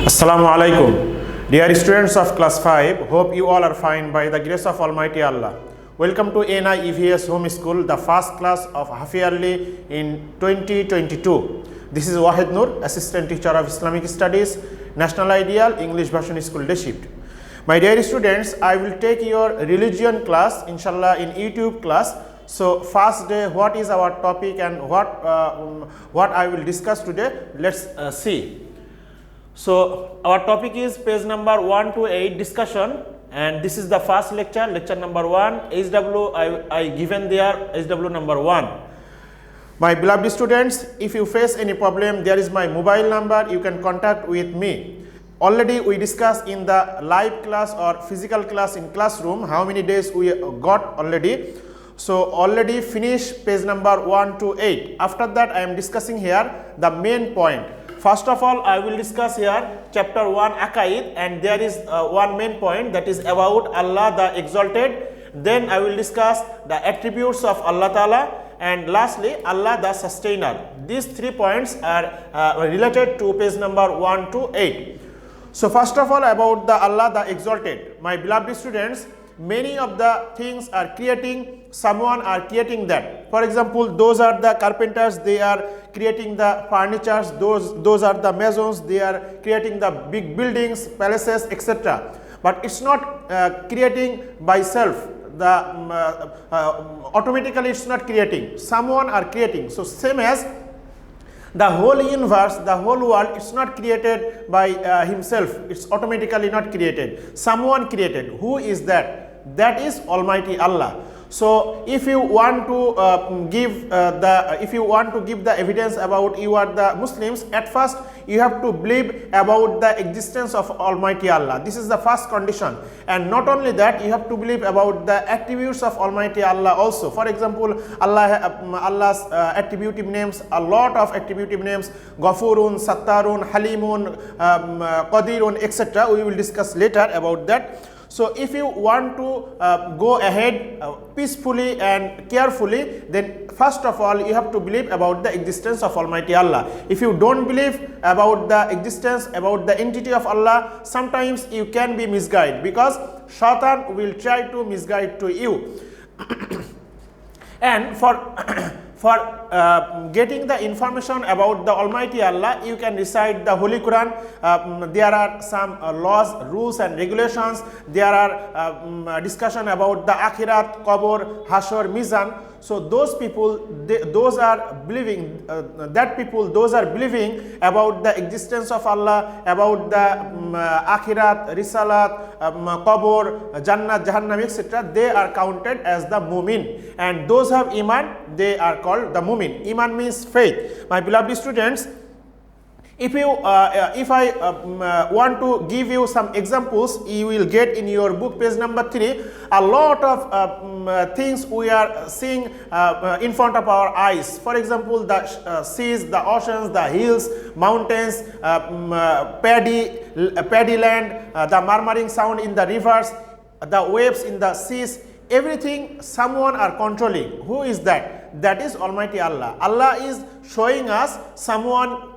Assalamu alaikum. Dear students of class 5, hope you all are fine by the grace of Almighty Allah. Welcome to NI EVS Home School, the first class of half yearly in 2022. This is Wahid Noor, Assistant Teacher of Islamic Studies, National Ideal English Version School Leadership. My dear students, I will take your religion class, inshallah, in YouTube class. So first day, what is our topic and what I will discuss today? Let's see. So our topic is page number 1 to 8 discussion, and this is the first lecture, lecture number 1. HW I given there, HW number 1. My beloved students, if you face any problem, there is my mobile number, you can contact with me. Already we discussed in the live class or physical class in classroom how many days we got already. So already finished page number 1 to 8. After that I am discussing here the main point. First of all, I will discuss here chapter 1 Aqaid, and there is one main point, that is about Allah the Exalted. Then I will discuss the attributes of Allah Ta'ala, and lastly Allah the Sustainer. These 3 points are related to page number 1 to 8. So first of all, about the Allah the Exalted. My beloved students, many of the things are creating, someone are creating that. For example, those are the carpenters, they are creating the furnitures, those are the masons, they are creating the big buildings, palaces, etc. But it's not creating by self, automatically it's not creating, someone are creating. So same as the whole universe, the whole world, it's not created by himself, it's automatically not created, someone created. Who is that? That is Almighty Allah. So if you want to give the evidence about you are the Muslims, at first you have to believe about the existence of Almighty Allah. This is the first condition. And not only that, you have to believe about the attributes of Almighty Allah also. For example, Allah's attributive names, a lot of attributive names, Ghafurun, Sattarun, Halimun, Qadirun, etc. We will discuss later about that. So if you want to go ahead peacefully and carefully, then first of all you have to believe about the existence of Almighty Allah. If you don't believe about the existence, about the entity of Allah, sometimes you can be misguided, because Shaitan will try to misguide to you. And for getting the information about the Almighty Allah, you can recite the Holy Quran. There are some laws, rules and regulations. There are discussion about the Akhirat, Qabr, Hashar, Mizan. So those people, those are believing about the existence of Allah, about the Akhirat, Risalat, Qabr, Jannah, Jahannam, etc. They are counted as the Mumin, and those have Iman, they are called the Mumin. Iman means faith. My beloved students, if I want to give you some examples, you will get in your book page number 3 a lot of things we are seeing in front of our eyes. For example, the seas, the oceans, the hills, mountains, paddy land, the murmuring sound in the rivers, the waves in the seas. Everything someone are controlling. Who is that? That is Almighty Allah. Allah is showing us someone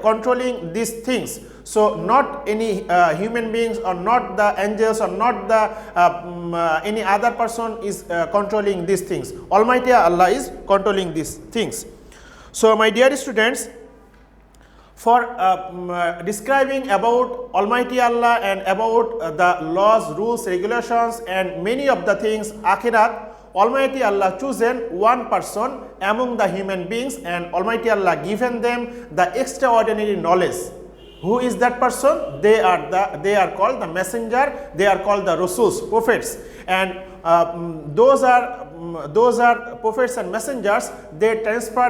controlling these things. So not any human beings, or not the angels, or not the any other person is controlling these things. Almighty Allah is controlling these things. So my dear students, for describing about Almighty Allah and about the laws, rules, regulations and many of the things, Akhirat, Almighty Allah chosen one person among the human beings, and Almighty Allah given them the extraordinary knowledge. Who is that person? They are called the messenger, they are called the Rasuls, prophets, and those are prophets and messengers. They transfer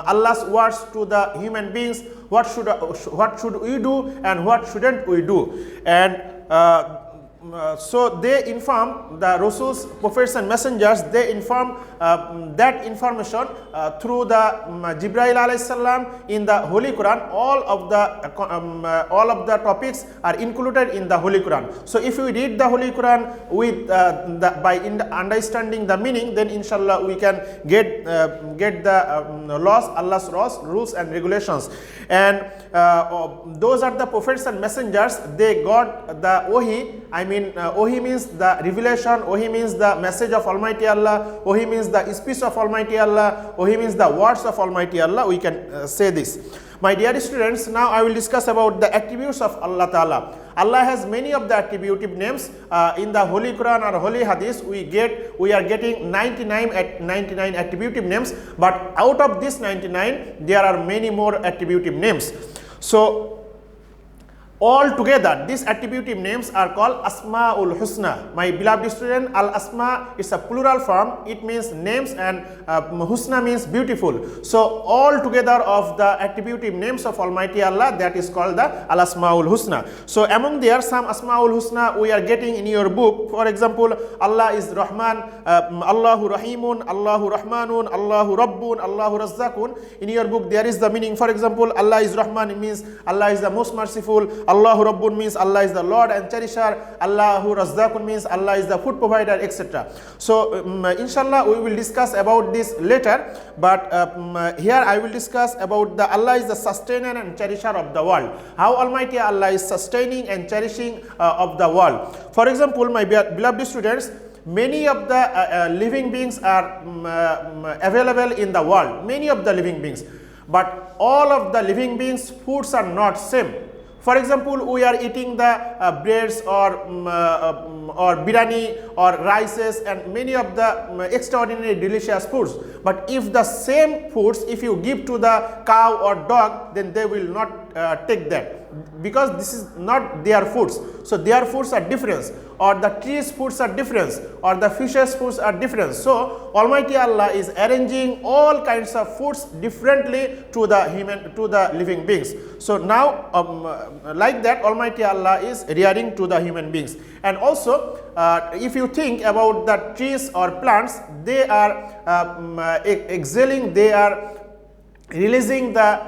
Allah's words to the human beings. What should we do and what shouldn't we do? And so they inform the Rasuls, prophets and messengers, they inform that information through the Jibreel alayhi salam in the Holy Quran. All of the topics are included in the Holy Quran. So if we read the Holy Quran with by understanding the meaning, then inshallah we can get the laws, Allah's laws, rules and regulations. And those are the prophets and messengers. They got the wahi. I mean, wahi means the revelation, wahi means the message of Almighty Allah, wahi means the speech of Almighty Allah, wahi means the words of Almighty Allah. We can say this. My dear students, now I will discuss about the attributes of Allah Ta'ala. Allah has many of the attributive names. In the Holy Quran or Holy Hadith, we are getting 99 attributive names, but out of this 99, there are many more attributive names. So all together, these attributive names are called Asma'ul Husna. My beloved student, Al-Asma is a plural form. It means names, and Husna means beautiful. So all together of the attributive names of Almighty Allah, that is called the Al-Asma'ul Husna. So among there, some Asma'ul Husna we are getting in your book. For example, Allah is Rahman, Allahu Rahimun, Allahu Rahmanun, Allahu Rabbun, Allahu Razzaqun. In your book there is the meaning. For example, Allah is Rahman, it means Allah is the most merciful. Allahu Rabbun means Allah is the Lord and cherisher. Allahu Razzaqun means Allah is the food provider, etc. So inshallah we will discuss about this later, but here I will discuss about the Allah is the sustainer and cherisher of the world. How Almighty Allah is sustaining and cherishing of the world. For example, my beloved students, many of the living beings are available in the world, many of the living beings, but all of the living beings' foods are not same. For example, we are eating the breads or biryani or rices and many of the extraordinary delicious foods. But if the same foods, if you give to the cow or dog, then they will not take that, because this is not their foods. So their foods are different, or the trees' foods are different, or the fishes' foods are different. So Almighty Allah is arranging all kinds of foods differently to the living beings. So now like that, Almighty Allah is rearing to the human beings. And also if you think about the trees or plants, they are exhaling, they are releasing the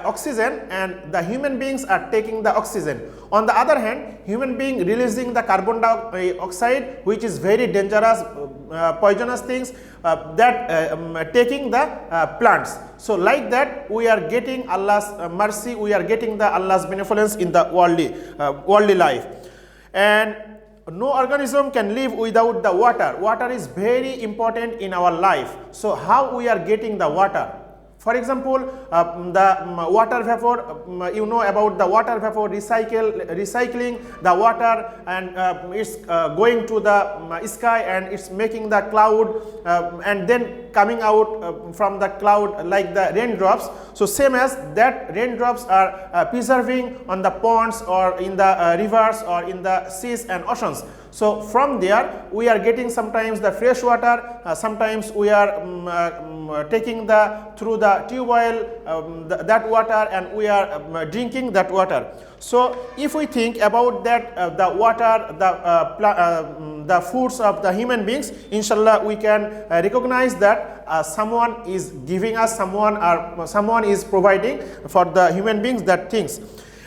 oxygen, and the human beings are taking the oxygen. On the other hand, human being releasing the carbon dioxide, which is very dangerous, poisonous things that taking the plants. So like that, we are getting Allah's mercy, we are getting the Allah's benevolence in the worldly life. And no organism can live without the water. Water is very important in our life. So how we are getting the water? For example, the water vapor, you know about the water vapor recycling the water, and it's going to the sky and it's making the cloud and then coming out from the cloud like the raindrops. So same as that, raindrops are preserving on the ponds or in the rivers or in the seas and oceans. So from there we are getting sometimes the fresh water, sometimes we are taking through the tube oil that water, and we are drinking that water. So if we think about that, the water, the foods of the human beings, inshallah we can recognize that someone is giving us, someone is providing for the human beings that things.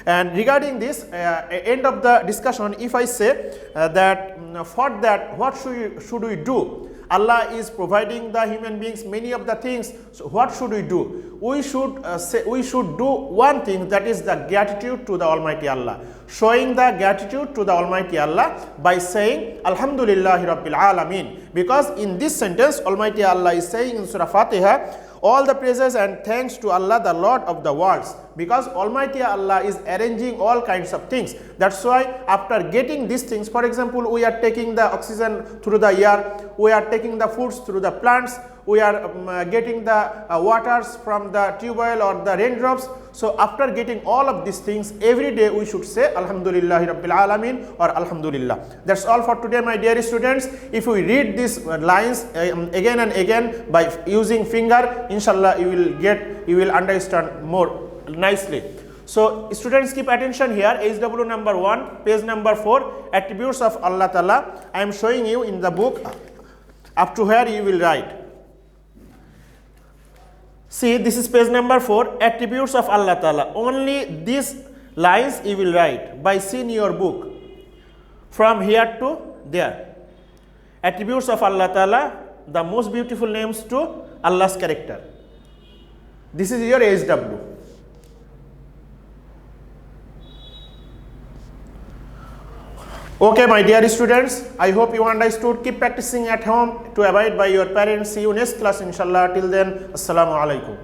And regarding this, end of the discussion, if I say that for that, what should we do? Allah is providing the human beings many of the things. So what should we do? We should do one thing, that is the gratitude to the Almighty Allah. Showing the gratitude to the Almighty Allah by saying Alhamdulillahi Rabbil Alameen. Because in this sentence, Almighty Allah is saying in Surah Fatiha, all the praises and thanks to Allah, the Lord of the worlds, because Almighty Allah is arranging all kinds of things. That's why after getting these things, for example, we are taking the oxygen through the air, we are taking the foods through the plants, we are getting the waters from the tube oil or the raindrops. So after getting all of these things, every day we should say Alhamdulillahi Rabbil Alameen or Alhamdulillah. That's all for today, my dear students. If we read these lines again and again by using finger, inshallah you will understand more nicely. So students, keep attention here. HW number 1, page number 4, attributes of Allah Ta'ala. I am showing you in the book up to where you will write. See, this is page number 4, attributes of Allah Ta'ala. Only these lines you will write by seeing your book from here to there. Attributes of Allah Ta'ala, the most beautiful names to Allah's character. This is your HW. Okay, my dear students, I hope you understood. Keep practicing at home to abide by your parents. See you next class, inshallah. Till then, assalamu alaikum.